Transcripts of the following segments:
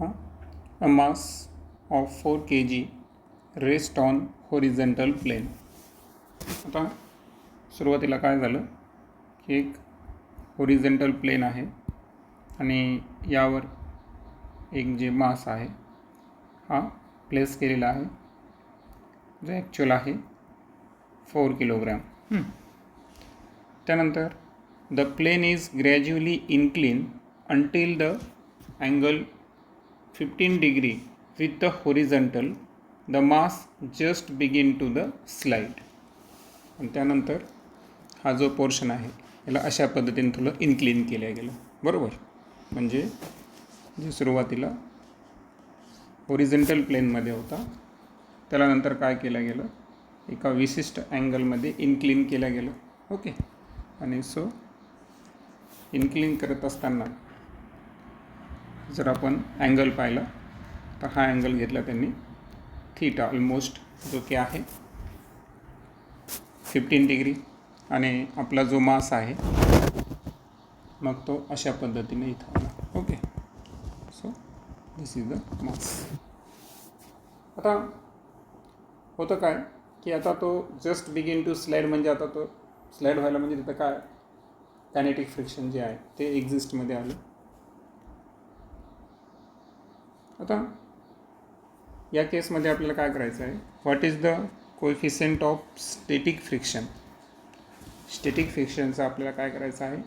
a mass of 4 kg rest on horizontal plane. आता सुरुवातीला काय झालं की एक होरिझेंटल प्लेन आहे आणि यावर एक जे मास आहे हा प्लेस केलेला आहे जो ॲक्च्युअल आहे 4 किलोग्रॅम. त्यानंतर the plane is gradually incline until the angle 15 degree with the horizontal. The mass just begin to the slide. आणि त्यानंतर हा जो पोर्शन आहे याला अशा पद्धतीने थोडं इन्क्लीन केलं गेलं. बरोबर, म्हणजे जे सुरुवातीला होरिझेंटल प्लेनमध्ये होता त्याला नंतर काय केलं गेलं, एका विशिष्ट अँगलमध्ये इन्क्लीन केलं गेलं. ओके, आणि सो इन्क्लीन करत असताना जर आपण अँगल पाहिला तर हा अँगल घेतला त्यांनी थीटा, ऑलमोस्ट जो की आहे 15 डिग्री, आणि आपला जो मास आहे मग तो अशा पद्धतीने इथं आला. Okay, so this is the mass. आता होतं काय की आता तो जस्ट बिगिन टू स्लाइड, म्हणजे आता तो स्लाइड व्हायला म्हणजे तिथं काय कायनेटिक फ्रिक्शन जे आहे ते एक्झिस्टमध्ये आलं. आता या केसमध्ये आपल्याला काय करायचं आहे, what is the coefficient of static friction. Static फ्रिक्शनचं आपल्याला काय करायचं आहे,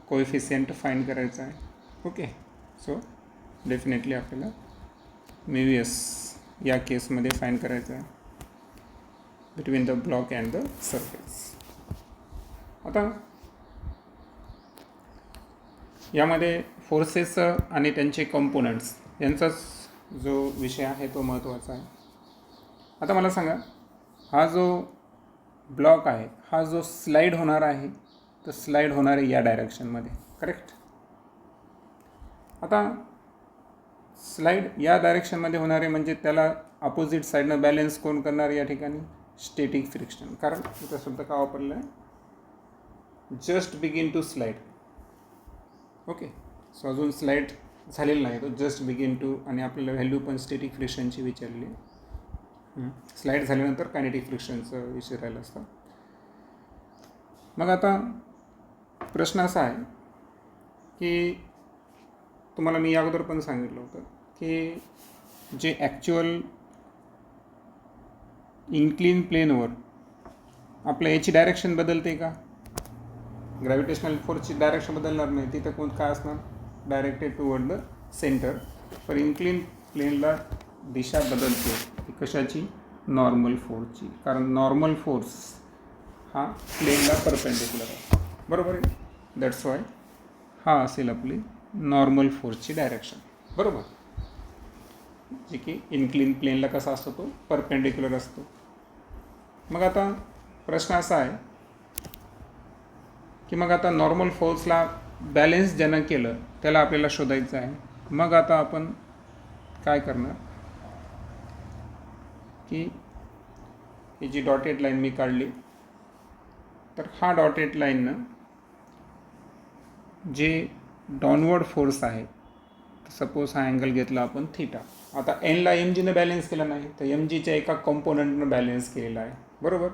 कोएफिशियंट फाइंड करायचं आहे. ओके, सो डेफिनेटली आपल्याला म्यू या केसमध्ये फाइंड करायचं आहे between the block and the surface. आता यामध्ये फोर्सेस आणि त्यांचे कंपोनंट्स यांचाच जो विषय आहे तो महत्त्वाचा आहे. आता मला सांगा, हा जो ब्लॉक आहे हा जो स्लाइड होणार आहे तर स्लाइड होणार आहे या डायरेक्शनमध्ये, करेक्ट. आता स्लाइड या डायरेक्शनमध्ये होणार आहे म्हणजे त्याला अपोजिट साईडनं बॅलेन्स कोण करणार या ठिकाणी, स्टॅटिक फ्रिक्शन. कारण इथं शब्द का वापरला आहे, just begin to slide. Okay, so अजून स्लाइड झालेलं नाही, तो जस्ट बिगिन टू, आणि आपल्याला व्हॅल्यू पण स्टॅटिक फ्रिक्शनची विचारली. स्लाइड झाल्यानंतर कायनेटिक फ्रिक्शनचं विषय राहिलं असतं. मग आता प्रश्न असा आहे की तुम्हाला मी अगोदर पण सांगितलं होतं की जे ॲक्च्युअल इन्क्लीन प्लेनवर आपल्या याची डायरेक्शन बदलते का, ग्रॅव्हिटेशनल फोर्सची डायरेक्शन बदलणार नाही. तिथं कोण काय असणार, डायरेक्टेड टुवर्ड द सेंटर. पर इन्क्लीन प्लेनला दिशा बदलते कशाची, नॉर्मल फोर्सची. कारण नॉर्मल फोर्स हा प्लेनला परपेंडिक्युलर आहे. बरोबर आहे, दॅट्स वाय हा असेल आपली नॉर्मल फोर्सची डायरेक्शन. बरोबर, जे की इन्क्लीन प्लेनला कसा असतो तो परपेंडिक्युलर असतो. मग आता प्रश्न असा आहे की मग आता नॉर्मल फोर्सला बॅलेन्स ज्यानं केलं त्याला आपल्याला शोधायचं आहे. मग आता आपण काय करणार की ही जी डॉटेड लाईन मी काढली तर हा डॉटेड लाईननं जे डाऊनवर्ड फोर्स आहे, सपोज हा अँगल घेतला आपण थीटा. आता एनला एम जीनं बॅलेन्स केला नाही तर एम जीच्या एका कंपोनंटनं बॅलेन्स केलेला आहे. बरोबर,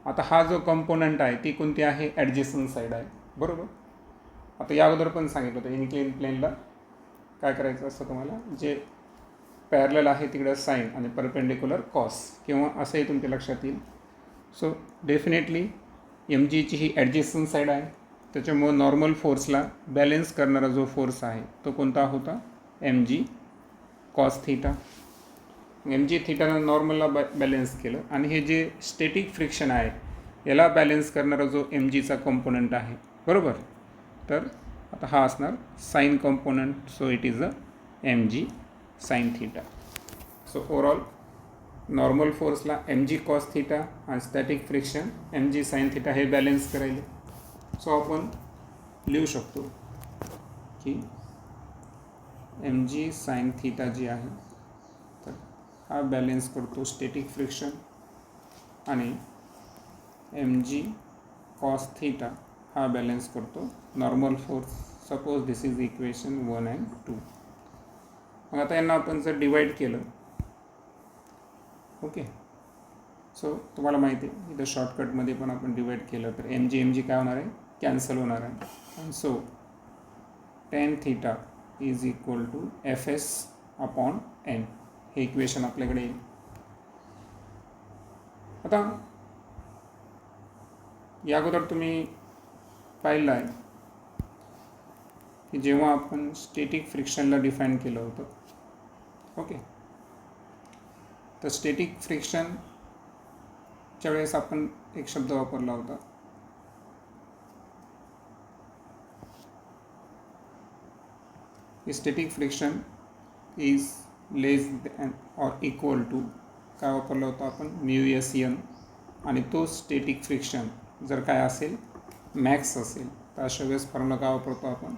आता हा जो कंपोनंट आहे ती कोणती आहे, ॲडजेसंट साईड आहे. बरोबर, आता या अगोदर पण सांगितलं होतं इन्क्लीन प्लेनला काय करायचं असतं तुम्हाला, जे पॅरलल आहे तिकडं साईन आणि परपेंडिक्युलर कॉस, किंवा असंही तुमच्या लक्षात येईल. सो डेफिनेटली एम जीची ही ॲडजेसंट साईड आहे, त्याच्यामुळं नॉर्मल फोर्सला बॅलेन्स करणारा जो फोर्स आहे तो कोणता होता, M G cos theta. M G थीटानं नॉर्मलला बॅलेन्स केलं, आणि हे जे स्टॅटिक फ्रिक्शन आहे याला बॅलेन्स करणारा जो एम जीचा कंपोनंट आहे. बरोबर, तर आता हा असणार sine component. So it is a M G sine theta. So overall normal फोर्सला एम जी कॉस थीटा आणि static friction M G sine theta हे बॅलेन्स करायले. सो आपण लिहू शकतो की एम जी साईन थीटा जी आहे तर हा बॅलेन्स करतो स्टॅटिक फ्रिक्शन, आणि एम जी कॉस थीटा हा बॅलेन्स करतो normal force. Suppose this is equation 1 and 2. मग आता यांना आपण जर डिवाईड केलं, ओके, सो तुम्हाला माहिती आहे इथं शॉर्टकटमध्ये पण आपण डिवाईड केलं तर एम जी काय होणार आहे, कॅन्सल होणार आहे. आणि so tan θ is equal to Fs upon n, हे इक्वेशन आपल्याकडे येईल. आता या अगोदर तुम्ही पाहिलं आहे की जेव्हा आपण स्टॅटिक फ्रिक्शनला डिफाईन केलं होतं, ओके, तर स्टॅटिक फ्रिक्शनच्या वेळेस आपण एक शब्द वापरला होता, static friction is less than or equal to, काय वापरला होता आपण, μs(n), आणि तो स्टॅटिक फ्रिक्शन जर काय असेल, मॅक्स असेल, तर अशा वेळेस फॉर्म्युला काय वापरतो आपण,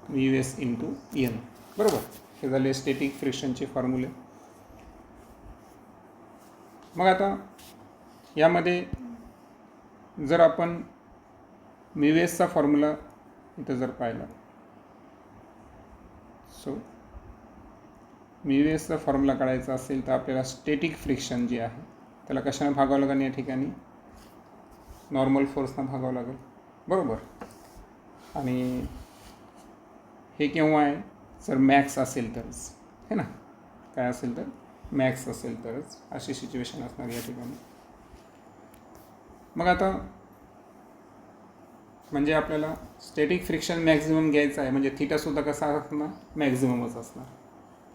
μs(n). बरोबर, हे झाले स्टॅटिक फ्रिक्शनचे फॉर्म्युले. मग आता यामध्ये जर आपण μsचा फॉर्म्युला इथं जर पाहिला, सो μsचा फॉर्म्युला काढायचा असेल तर आपल्याला स्टॅटिक फ्रिक्शन जे आहे त्याला कशाने भागावं लागेल, या ठिकाणी नॉर्मल फोर्सनं भागावं लागेल. बरोबर, आणि हे केव्हा आहे, जर मॅक्स असेल तरच, है ना, काय असेल तर मॅक्स असेल तरच अशी सिच्युएशन असणार या ठिकाणी. मग आता म्हणजे आपल्याला स्टॅटिक फ्रिक्शन मॅक्झिमम घ्यायचं आहे, म्हणजे थीटासुद्धा कसा असणार, मॅक्झिममच असणार.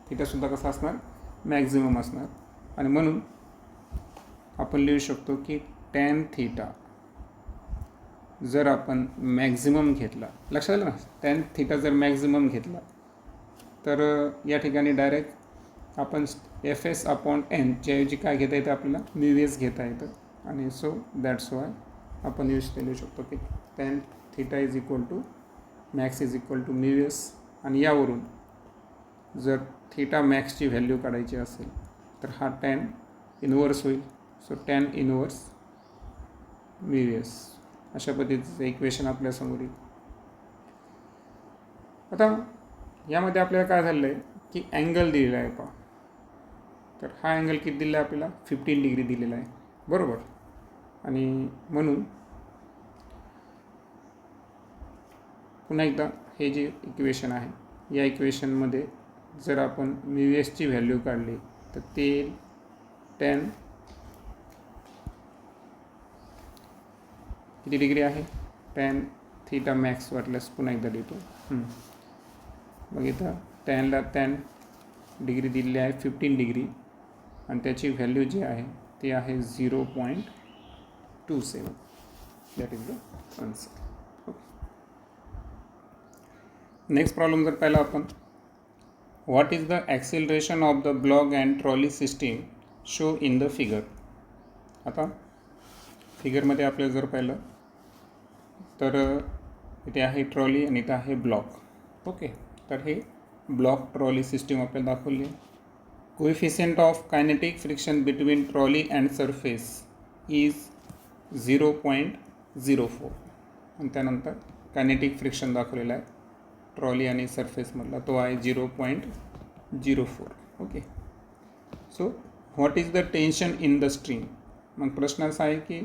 थीटासुद्धा कसा असणार, मॅक्झिमम असणार. आणि म्हणून आपण लिहू शकतो की tan θ जर आपण मॅक्झिमम घेतला, लक्षात आलं ना, tan θ जर मॅक्झिमम घेतला तर या ठिकाणी डायरेक्ट आपण Fs अपॉन n च्याऐवजी काय घेता येतं, आपल्याला μs घेता येतं. आणि सो दॅट्स वाय आपण लिहू शकतो की tan θ is equal to max is equal to μs. आणि यावरून जर थीटा मॅक्सची व्हॅल्यू काढायची असेल तर हा tan इनवर्स होईल. सो tan इनवर्स μs, अशा पद्धतीचं इक्वेशन आपल्यासमोर येईल. आता यामध्ये आपल्याला काय झालं आहे की अँगल दिलेला आहे पहा, तर हा अँगल किती दिलेला आहे आपल्याला, 15 डिग्री दिलेला आहे. बरोबर, आणि म्हणून पुन्हा एकदा हे जे इक्वेशन आहे, या इक्वेशनमध्ये जर आपण μsची व्हॅल्यू काढली तर ते tan किती डिग्री आहे, tan θ मॅक्स वाटल्यास पुन्हा एकदा लिहितो. मग इथं tan डिग्री दिलेली आहे 15 डिग्री, आणि त्याची व्हॅल्यू जी आहे ती आहे 0.27. That is the answer. Next problem जर पाहिला आपण, what is the acceleration of the block and trolley system show in the figure. आता फिगरमध्ये आपल्याला जर पाहिलं तर इथे आहे ट्रॉली आणि इथं आहे ब्लॉक. ओके, तर हे ब्लॉक ट्रॉली सिस्टीम आपल्याला दाखवली आहे. Coefficient of kinetic friction between trolley and surface is 0.04, आणि त्यानंतर कायनेटिक फ्रिक्शन दाखवलेला आहे ट्रॉली आणि सरफेसमधला, तो आहे 0.04. Okay, so what is the tension in the string. मग प्रश्न असा आहे की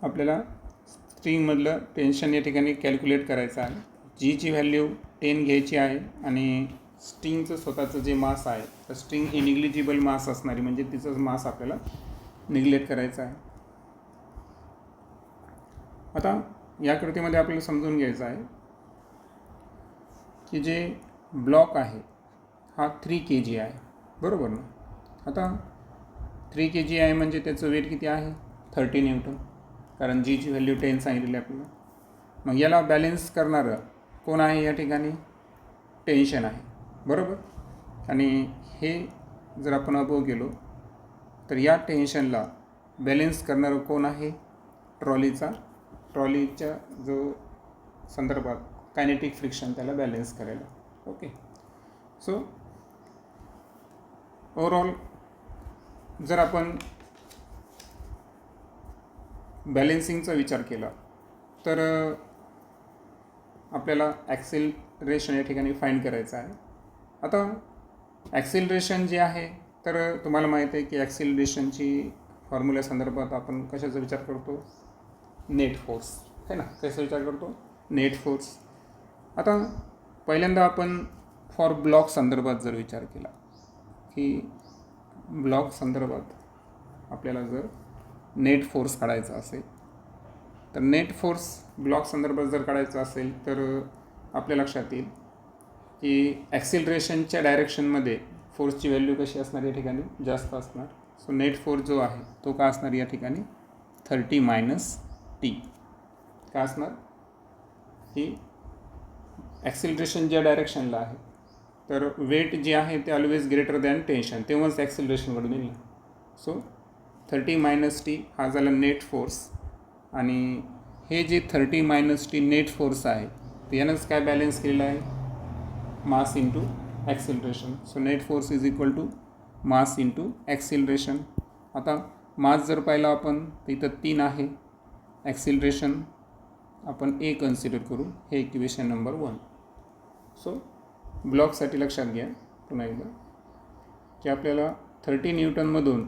आपल्याला स्ट्रिंगमधलं टेन्शन या ठिकाणी कॅल्क्युलेट करायचं आहे. जीची व्हॅल्यू 10 घ्यायची आहे, आणि स्ट्रिंगचं स्वतःचं जे मास आहे तर स्ट्रिंग ही निग्लिजिबल मास असणारी, म्हणजे तिचं मास आपल्याला निग्लेक्ट करायचं आहे. आता या कृतीमध्ये आपल्याला समजून घ्यायचं आहे की जे ब्लॉक आहे हा 3 kg आहे. बरोबर ना. आता 3 kg आहे म्हणजे त्याचं वेट किती आहे, 30 न्यूटन, कारण जीची व्हॅल्यू 10 सांगितलेली आपल्याला. मग याला बॅलेन्स करणारं कोण आहे या ठिकाणी, टेन्शन आहे. बरोबर, आणि हे जर आपण अबोव गेलो तर या टेन्शनला बॅलेन्स करणारं कोण आहे, ट्रॉलीच्या जो संदर्भात कायनेटिक फ्रिक्शन त्याला बॅलेन्स करायला. ओके, सो ओव्हरऑल जर आपण बॅलेन्सिंगचा विचार केला तर आपल्याला ॲक्सेलरेशन या ठिकाणी फाईंड करायचं आहे. आता ॲक्सिलरेशन जे आहे तर तुम्हाला माहीत आहे की ॲक्सिलरेशनची फॉर्म्युला संदर्भात आपण कशाचा विचार करतो, नेट फोर्स है ना, कसा विचार करतो, नेट फोर्स. आता पहिल्यांदा आपण फॉर ब्लॉक संदर्भात जर विचार केला की ब्लॉक संदर्भात आपल्याला जर नेट फोर्स काढायचा असेल तर नेट फोर्स ब्लॉक संदर्भात जर काढायचा असेल तर आपल्या लक्षात येईल की ॲक्सिलरेशनच्या डायरेक्शनमध्ये फोर्सची व्हॅल्यू कशी असणार या ठिकाणी, जास्त असणार. सो नेट फोर्स जो आहे तो का असणार या ठिकाणी 30 - t. का असणार की ॲक्सिलरेशन ज्या डायरेक्शनला आहे तर वेट जे आहे ते ऑलवेज ग्रेटर दॅन टेन्शन, तेव्हाच ॲक्सिलरेशन घडून येईल. सो 30 - t हा झाला नेट फोर्स. आणि हे जे 30 - t नेट फोर्स आहे ते यानंच काय बॅलन्स केलेलं आहे, mass into acceleration. So net force is equal to mass into acceleration. आता मास जर पाहिला आपण तर इथं 3 आहे, ॲक्सिलरेशन आपण A कन्सिडर करू, हे इक्वेशन नंबर 1. सो ब्लॉकसाठी लक्षात घ्या पुन्हा एकदा की आपल्याला 30 न्यूटनमधून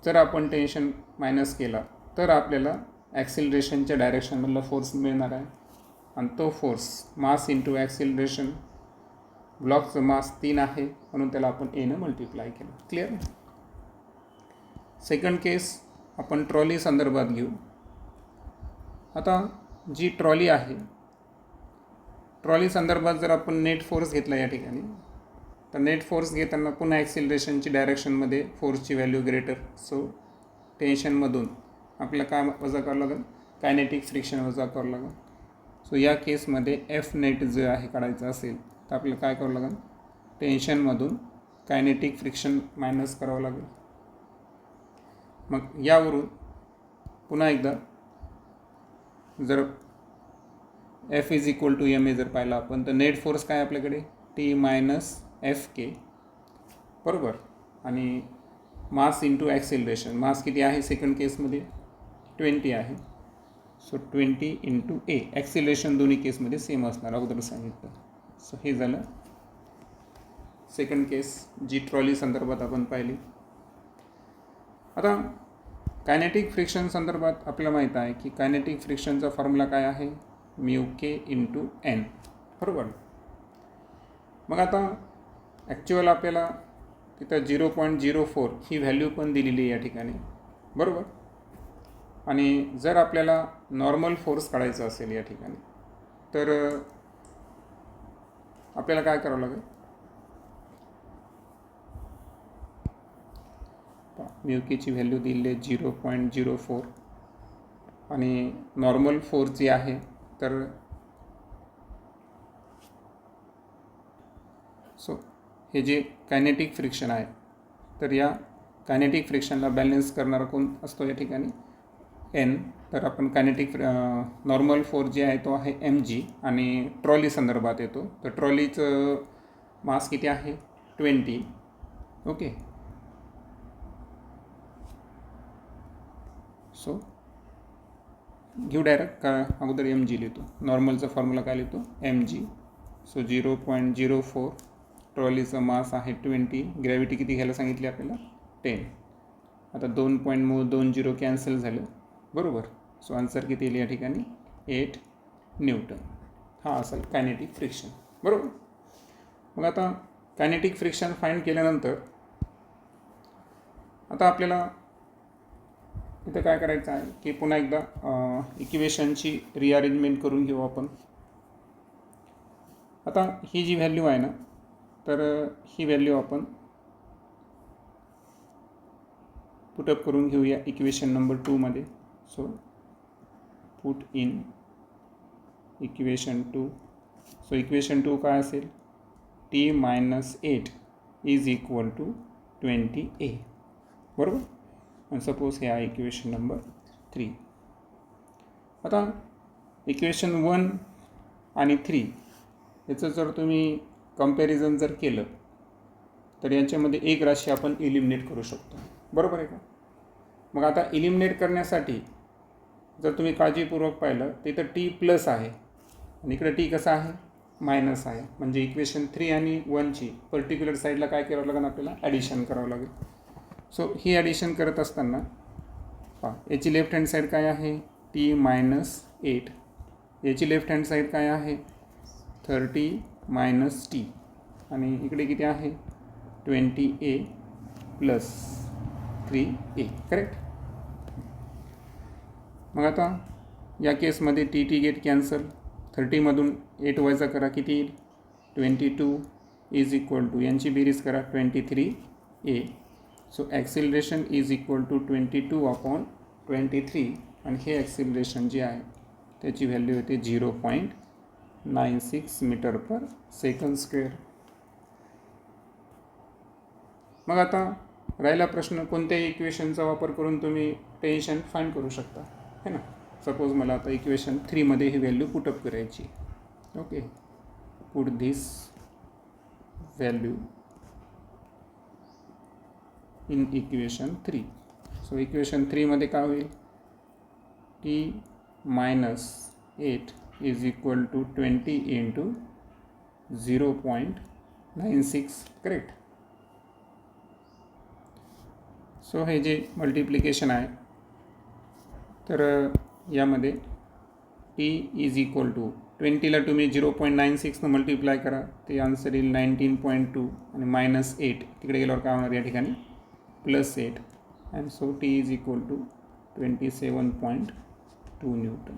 जर आपण टेन्शन मायनस केला तर आपल्याला ॲक्सिलरेशनच्या डायरेक्शनमधला फोर्स मिळणार आहे. आणि तो फोर्स मास इंटू ॲक्सिलरेशन, ब्लॉकचं मास 3 आहे म्हणून त्याला आपण A ने मल्टिप्लाय केलं. क्लिअर. सेकंड केस आपण ट्रॉली संदर्भात घेऊ. आता जी ट्रॉली आहे, ट्रॉली संदर्भात जर आपण नेट फोर्स घेतला या ठिकाणी तर नेट फोर्स घेताना पुन्हा ॲक्सिलरेशनची डायरेक्शनमध्ये फोर्सची व्हॅल्यू ग्रेटर. सो टेन्शनमधून आपल्याला काय वजा करावं लागेल, कायनेटिक फ्रिक्शन वजा करावं लागेल. सो या केसमध्ये एफ नेट जे आहे काढायचं असेल तर आपल्याला काय करावं लागेल, टेन्शनमधून कायनेटिक फ्रिक्शन मायनस करावं लागेल. मग यावरून पुन्हा एकदा जर F is equal to M A जर पाहिला आपण तर नेट फोर्स काय आपल्याकडे टी मायनस एफ के, बरोबर. आणि मास इंटू ॲक्सिलरेशन, मास किती आहे सेकंड केसमध्ये 20 आहे. सो 20 इंटू ए. ॲक्सिलरेशन दोन्ही केसमध्ये सेम असणार, अगोदर सांगितलं. सो हे झालं सेकंड केस जी ट्रॉली संदर्भात आपण पाहिली. आता कायनेटिक फ्रिक्शन संदर्भात आपल्याला माहीत आहे की कायनेटिक फ्रिक्शनचा फॉर्म्युला काय आहे, म्यू के इंटू एन, बरोबर. मग आता ॲक्च्युअल आपल्याला तिथं 0.04 ही व्हॅल्यू पण दिलेली आहे या ठिकाणी, बरोबर. आणि जर आपल्याला नॉर्मल फोर्स काढायचा असेल या ठिकाणी तर आपल्याला काय करावं लागेल, म्यू केची व्हॅल्यू दिली आहे 0.04 आणि नॉर्मल फोर्स जी आहे तर सो हे जे कायनेटिक फ्रिक्शन आहे तर या कायनेटिक फ्रिक्शनला बॅलन्स करणारा कोण असतो या ठिकाणी, एन. तर आपण कायनेटिक नॉर्मल फोर्स जे आहे तो आहे एम जी आणि ट्रॉली संदर्भात येतो. तर ट्रॉलीचं मास किती आहे 20, ओके. सो घेऊ डायरेक्ट का अगोदर एम जी लिहितो, नॉर्मलचा फॉर्म्युला काय लिहितो एम जी. सो 0.04, ट्रॉलीचं मास आहे 20, ग्रॅव्हिटी किती घ्यायला सांगितली आपल्याला 10. आता 2 0 कॅन्सल झालं, बरोबर. सो आन्सर किती येईल या ठिकाणी 8 न्यूटन. हा असेल कायनेटिक फ्रिक्शन, बरोबर. मग आता कायनेटिक फ्रिक्शन फाइंड केल्यानंतर आता आपल्याला इथं काय करायचं आहे की पुन्हा एकदा इक्वेशनची रिअरेंजमेंट करून घेऊ आपण. आता ही जी व्हॅल्यू आहे ना तर ही व्हॅल्यू आपण पुटअप करून घेऊया इक्वेशन नंबर 2 मध्ये. So put in equation 2. So equation 2 काय असेल, T minus 8 is equal to 20A, बरोबर. आणि सपोज हे आहे इक्वेशन नंबर 3. आता इक्वेशन 1 आणि 3 याचं जर तुम्ही कंपॅरिझन जर केलं तर यांच्यामध्ये एक राशी आपण इलिमिनेट करू शकतो, बरोबर आहे का. मग आता इलिमिनेट करण्यासाठी जर तुम्ही काळजीपूर्वक पाहिलं तर इथं टी प्लस आहे आणि इकडे टी कसा आहे मायनस आहे, म्हणजे इक्वेशन 3 आणि 1ची पर्टिक्युलर साईडला काय करावं लागेल आपल्याला, ॲडिशन करावं लागेल. सो ही ॲडिशन करत असताना पहा, याची लेफ्ट हँड साईड काय आहे, t - 8. याची लेफ्ट हँड साईड काय आहे, 30 - t. आणि इकडे किती आहे, 20a + 3a. करेक्ट. मग आता या केसमध्ये टी गेट कॅन्सल. 30मधून 8 वजा करा, किती येईल, 22 इज इक्वल टू, यांची बेरीज करा, 23a. So acceleration is equal to 22/23. आणि हे ॲक्सिलरेशन जे आहे त्याची व्हॅल्यू येते 0.96 मीटर/सेकंड स्क्वेअर. मग आता राहिला प्रश्न, कोणत्याही इक्वेशनचा वापर करून तुम्ही टेन्शन फाइंड करू शकता, है ना. सपोज मला आता इक्वेशन 3मध्ये ही व्हॅल्यू पुटअप करायची. Okay, put this value in equation 3. So equation 3मध्ये काय होईल, t - 8 is equal to 20 × 0.96. Correct. So हे जे मल्टिप्लिकेशन आहे, तर यामध्ये t इज इक्वल टू 20ला तुम्ही 0.96 मल्टिप्लाय करा, ते आन्सर येईल 19.2. आणि -8 तिकडे गेल्यावर काय होणार, या ठिकाणी +8. And so t is equal to 27.2 newton.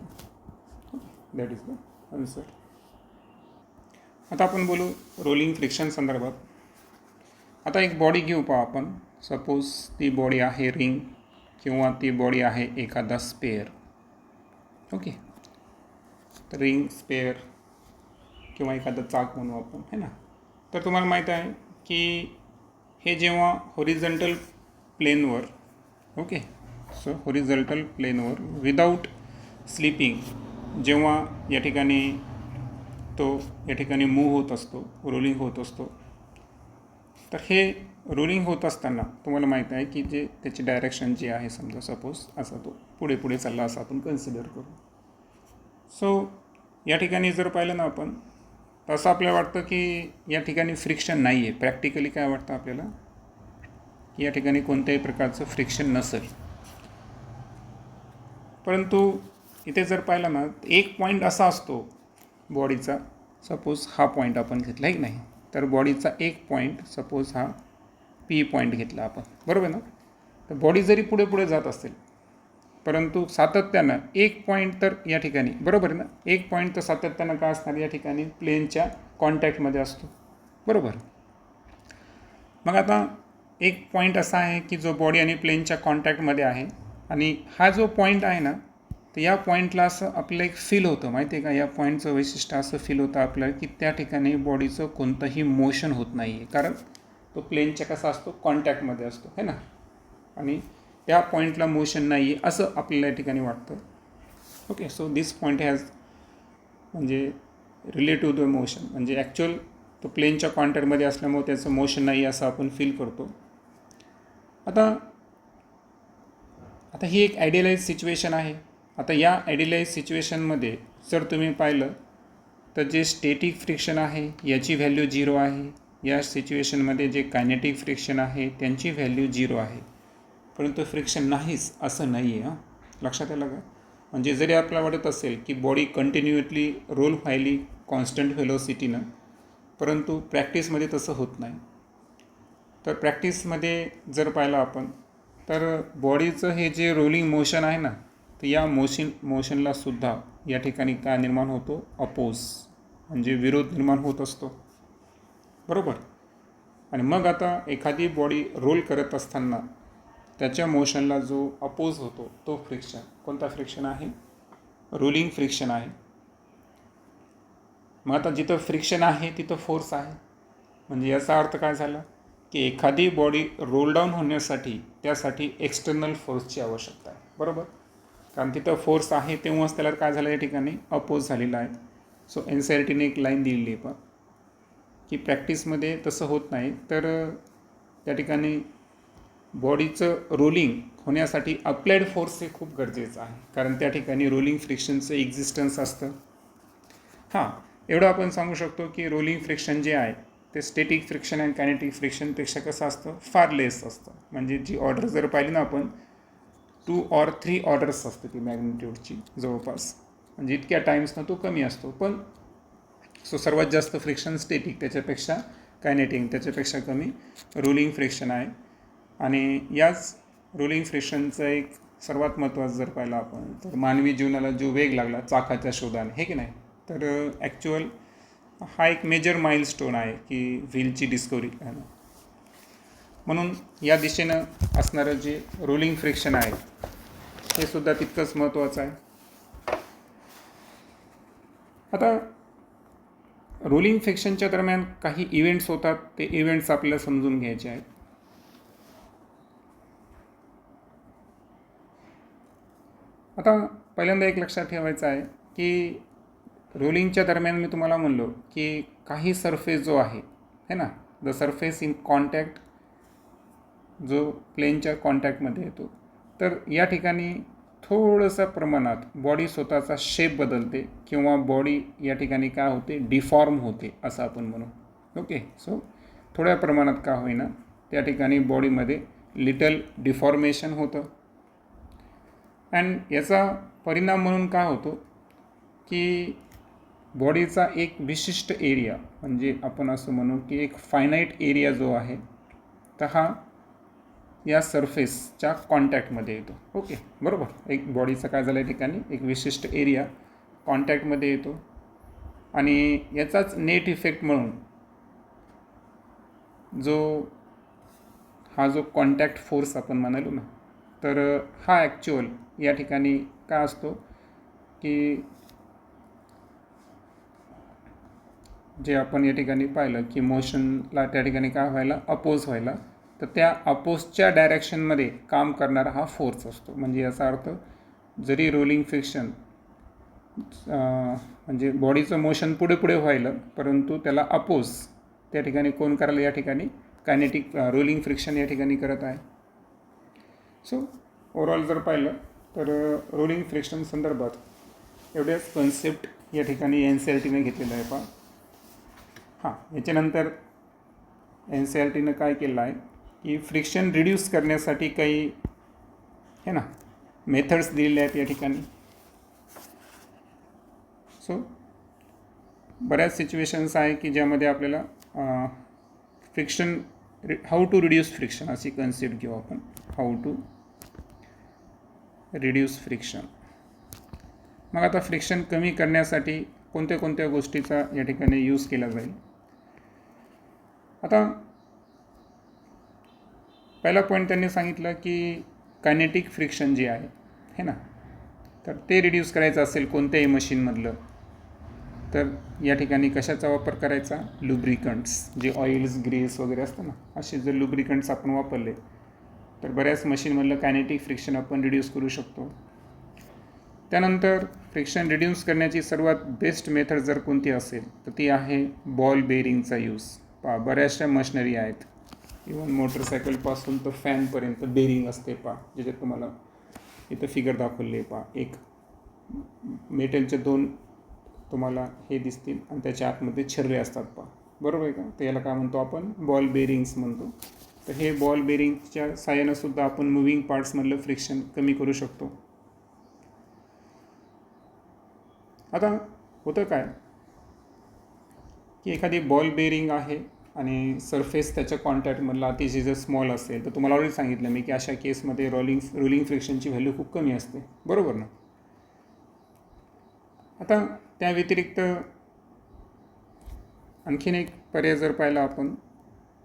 That is the answer. आता आपण बोलू रोलिंग फ्रिक्शन संदर्भात. आता एक बॉडी घेऊ पहा आपण. सपोज ती बॉडी आहे रिंग, किंवा ती बॉडी आहे एखादा स्पेअर. ओके, तर रिंग, स्पेअर किंवा एखादं चाक म्हणू आपण, है ना. तर तुम्हाला माहीत आहे की हे जेव्हा होरिझॉन्टल प्लेनवर, ओके, सो होरिझॉन्टल प्लेनवर विदाऊट स्लिपिंग जेव्हा या ठिकाणी तो या ठिकाणी मूव्ह होत असतो, रोलिंग होत असतो, तर हे रोलिंग होत असताना तुम्हाला माहीत आहे की जे त्याची डायरेक्शन जी आहे, समजा सपोज असा तो पुढे पुढे चालला असं आपण कन्सिडर करू. सो या ठिकाणी जर पाहिलं ना आपण, तर असं आपल्याला वाटतं की या ठिकाणी फ्रिक्शन नाही आहे. प्रॅक्टिकली काय वाटतं आपल्याला, की या ठिकाणी कोणत्याही प्रकारचं फ्रिक्शन नसेल. परंतु इथे जर पाहिलं ना, एक पॉईंट असा असतो बॉडीचा, सपोज हा पॉईंट आपण घेतला आहे की नाही, तर बॉडीचा एक पॉईंट, सपोज हा P पॉईंट घेतला आपण, बरोबर ना. तर बॉडी जरी पुढे पुढे जात असेल, परंतु सातत्यानं एक पॉईंट तर या ठिकाणी, बरोबर ना, एक पॉईंट तर सातत्यानं काय असणार, या ठिकाणी प्लेनच्या कॉन्टॅक्टमध्ये असतो, बरोबर. मग आता एक पॉईंट असा आहे की जो बॉडी आणि प्लेनच्या कॉन्टॅक्टमध्ये आहे, आणि हा जो पॉईंट आहे ना, तर या पॉईंटला असं आपलं एक फील होतं, माहिती आहे का, या पॉईंटचं वैशिष्ट्य असं फील होतं आपल्याला की त्या ठिकाणी बॉडीचं कोणतंही मोशन होत नाही आहे, कारण तो प्लेनच्या कसा असतो, कॉन्टॅक्टमध्ये असतो, है ना. आणि त्या पॉईंटला मोशन नाही आहे असं आपल्याला या ठिकाणी वाटतं. Okay, so this point has, म्हणजे रिलेटिव्ह टू द मोशन, म्हणजे ॲक्च्युअल तो प्लेनच्या कॉन्टॅक्टमध्ये असल्यामुळे त्याचं मोशन नाही असं आपण फील करतो. आता ही एक आयडियलाइज सिच्युएशन आहे. आता या आयडियलाइज सिच्युएशनमध्ये जर तुम्ही पाहिलं, तर जे स्टॅटिक फ्रिक्शन आहे याची व्हॅल्यू 0 आहे. या सिच्युएशनमध्ये जे कायनेटिक फ्रिक्शन आहे त्यांची व्हॅल्यू 0 आहे. परंतु फ्रिक्शन नाहीच असं नाही आहे. लक्षात आलं का. म्हणजे जरी आपल्याला वाटत असेल की बॉडी कंटिन्युअसली रोल व्हायली कॉन्स्टंट व्हेलोसिटीनं, परंतु प्रॅक्टिसमध्ये तसं होत नाही. तर प्रॅक्टिसमध्ये जर पाहिलं आपण, तर बॉडीचं हे जे रोलिंग मोशन आहे ना, तर या मोशनलासुद्धा या ठिकाणी काय निर्माण होतो, अपोज, म्हणजे विरोध निर्माण होत असतो, बरोबर. आणि मग आता एखादी बॉडी रोल करत असताना त्याच्या मोशनला जो अपोज होतो तो फ्रिक्शन, कोणता फ्रिक्शन आहे, रोलिंग फ्रिक्शन आहे. मग आता जिथं फ्रिक्शन आहे तिथं फोर्स आहे. म्हणजे याचा अर्थ काय झाला की एखादी बॉडी रोल डाऊन होण्यासाठी त्यासाठी एक्सटर्नल फोर्सची आवश्यकता आहे, बरोबर. कारण तिथं फोर्स आहे तेव्हाच त्याला काय झालं, या ठिकाणी अपोज झालेला आहे. सो NCERTने एक लाईन दिलेली आहे पण की प्रॅक्टिसमध्ये तसं होत नाही. तर त्या ठिकाणी बॉडीचं रोलिंग होण्यासाठी अप्लाइड फोर्स हे खूप गरजेचं आहे, कारण त्या ठिकाणी रोलिंग फ्रिक्शनचं एक्झिस्टन्स असतं. हां, एवढं आपण सांगू शकतो की रोलिंग फ्रिक्शन जे आहे ते स्टॅटिक फ्रिक्शन आणि कायनेटिक फ्रिक्शनपेक्षा कसं असतं, फार लेस असतं. म्हणजे जी ऑर्डर जर पाहिली ना आपण 2 or 3 ऑर्डर्स असते ती मॅग्निट्यूडची जवळपास, म्हणजे इतक्या टाईम्सनं तो कमी असतो. पण सर्वात जास्त फ्रिक्शन स्टॅटिक, त्याच्यापेक्षा कायनेटिक, त्याच्यापेक्षा कमी रोलिंग फ्रिक्शन आहे. आणि याच रोलिंग फ्रिक्शनचं एक सर्वात महत्त्वाचं जर पाहिलं आपण तर मानवी जीवनाला जो वेग लागला चाकाच्या शोधाने, हे की नाही, तर ॲक्च्युअल हा एक मेजर माइलस्टोन आहे की व्हीलची डिस्कवरी आहे. म्हणून या दिशेनं असणारं जे रोलिंग फ्रिक्शन आहे हे सुद्धा तितकंच महत्त्वाचं आहे. आता रोलिंग फ्रिक्शनच्या दरम्यान काही इव्हेंट्स होतात, ते इव्हेंट्स आपल्याला समजून घ्यायचे आहेत. आता पहिल्यांदा एक लक्षात ठेवायचं आहे की रोलिंगच्या दरम्यान मी तुम्हाला म्हणलो की काही सरफेस जो आहे ना, द सरफेस इन कॉन्टॅक्ट, जो प्लेनच्या कॉन्टॅक्टमध्ये येतो, तर या ठिकाणी थोडंसं प्रमाणात बॉडी स्वतःचा शेप बदलते किंवा बॉडी या ठिकाणी काय होते, डिफॉर्म होते असं आपण म्हणू. ओके, सो थोड्या प्रमाणात का होईना त्या ठिकाणी बॉडीमध्ये लिटल डिफॉर्मेशन होतं. अँड याचा परिणाम म्हणून काय होतो की बॉडीचा एक विशिष्ट एरिया, म्हणजे आपण असं म्हणू की एक फायनाईट एरिया जो आहे तर हा या सरफेसच्या कॉन्टॅक्टमध्ये येतो. ओके, बरोबर. एक बॉडीचा काय झालं या ठिकाणी एक विशिष्ट एरिया कॉन्टॅक्टमध्ये येतो आणि याचाच नेट इफेक्ट म्हणून हा जो कॉन्टॅक्ट फोर्स आपण म्हणालो ना, तर हा ॲक्च्युअल या ठिकाणी काय असतो की जे आपण या ठिकाणी पाहिलं की मोशनला त्या ठिकाणी काय व्हायला, अपोज व्हायला, तर त्या अपोजच्या डायरेक्शनमध्ये काम करणारा हा फोर्स असतो. म्हणजे याचा अर्थ जरी रोलिंग फ्रिक्शन म्हणजे बॉडीचं मोशन पुढे पुढे व्हायलं, परंतु त्याला अपोज त्या ठिकाणी कोण करायला, या ठिकाणी कायनेटिक रोलिंग फ्रिक्शन या ठिकाणी करत आहे. सो ओव्हरऑल जर पाहिलं तर रोलिंग फ्रिक्शन संदर्भात एवढ्याच कन्सेप्ट या ठिकाणी NCERTने घेतलेलं आहे. पहा, हां, याच्यानंतर NCERTनं काय केलं आहे की फ्रिक्शन रिड्यूस करण्यासाठी काही है ना मेथड्स दिलेले आहेत या ठिकाणी. सो बऱ्याच सिच्युएशन्स आहे की ज्यामध्ये आपल्याला friction how to reduce friction अशी कन्सेप्ट घेऊ आपण. How to reduce friction. मग आता फ्रिक्शन कमी करण्यासाठी कोणत्या कोणत्या गोष्टीचा या ठिकाणी यूज केला जाईल. आता पहिला पॉईंट त्यांनी सांगितलं की कायनेटिक फ्रिक्शन जे आहे ना, तर ते रिड्यूस करायचं असेल कोणत्याही मशीनमधलं, तर या ठिकाणी कशाचा वापर करायचा, लुब्रिकंट्स, जे ऑइल्स ग्रीस वगैरे असतं ना, असे जर लुब्रिकंट्स आपण वापरले तर बऱ्याच मशीनमधलं कायनेटिक फ्रिक्शन आपण रिड्यूस करू शकतो. त्यानंतर फ्रिक्शन रिड्यूस करण्याची सर्वात बेस्ट मेथड जर कोणती असेल तर ती आहे बॉल बेरिंगचा यूज. बऱ्याचशा मशिनरी आहेत, इवन मोटरसायकलपासून तर फॅनपर्यंत बेरिंग असते. ज्याच्यात तुम्हाला इथं फिगर दाखवले एक मेटलचे 2 तुम्हाला हे दिसतील आणि त्याच्या आतमध्ये छर्रे असतात. बरोबर आहे का. तर याला काय म्हणतो आपण, बॉल बेरिंग्स म्हणतो. तर हे बॉल बेरिंगच्या साहाय्यानं सुद्धा आपण मुव्हिंग पार्ट्समधलं फ्रिक्शन कमी करू शकतो. आता होतं काय की एखादी बॉल बेरिंग आहे आणि सरफेस त्याच्या कॉन्टॅक्टमधला अतिशय जर स्मॉल असेल तर तुम्हाला ऑलरेडी सांगितलं मी की अशा केसमध्ये रोलिंग फ्रिक्शनची व्हॅल्यू खूप कमी असते. बरोबर ना. आता त्या व्यतिरिक्त आणखीन एक पर्याय जर पाहिला आपण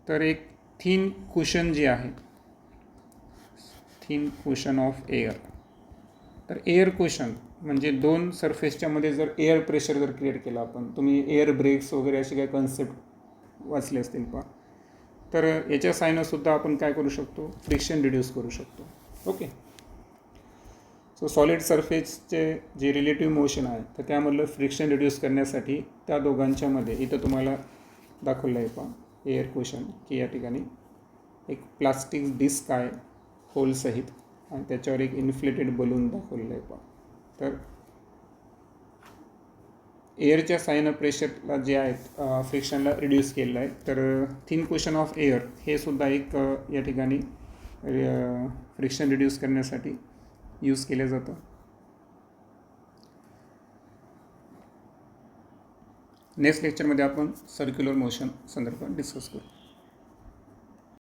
तर एक थिन कुशन जे आहे, थिन कुशन ऑफ एअर. तर एअर कुशन म्हणजे 2 सरफेसच्या मध्ये जर एअर प्रेशर जर क्रिएट केला आपण, तुम्ही एअर ब्रेक्स वगैरे असे काही कन्सेप्ट वाचले असतील तर याच्या साहाय्यानंसुद्धा आपण काय करू शकतो, फ्रिक्शन रिड्यूस करू शकतो. ओके. सो सॉलिड सरफेसचे जे रिलेटिव्ह मोशन आहे तर त्यामधलं फ्रिक्शन रिड्यूस करण्यासाठी त्या दोघांच्यामध्ये इथं तुम्हाला दाखवलं आहे एअर कुशन, की या ठिकाणी एक प्लास्टिक डिस्क आहे होलसहित आणि त्याच्यावर एक इन्फ्लेटेड बलून दाखवलेलं आहे. तर एअरच्या साहाय्यानं प्रेशरला जे आहेत फ्रिक्शनला रिड्यूस केलेलं आहे. तर थिन क्वेश्चन ऑफ एअर हे सुद्धा एक या ठिकाणी फ्रिक्शन रिड्यूस करण्यासाठी यूज केलं जातं. नेक्स्ट लेक्चरमध्ये आपण सर्क्युलर मोशन संदर्भात डिस्कस करू.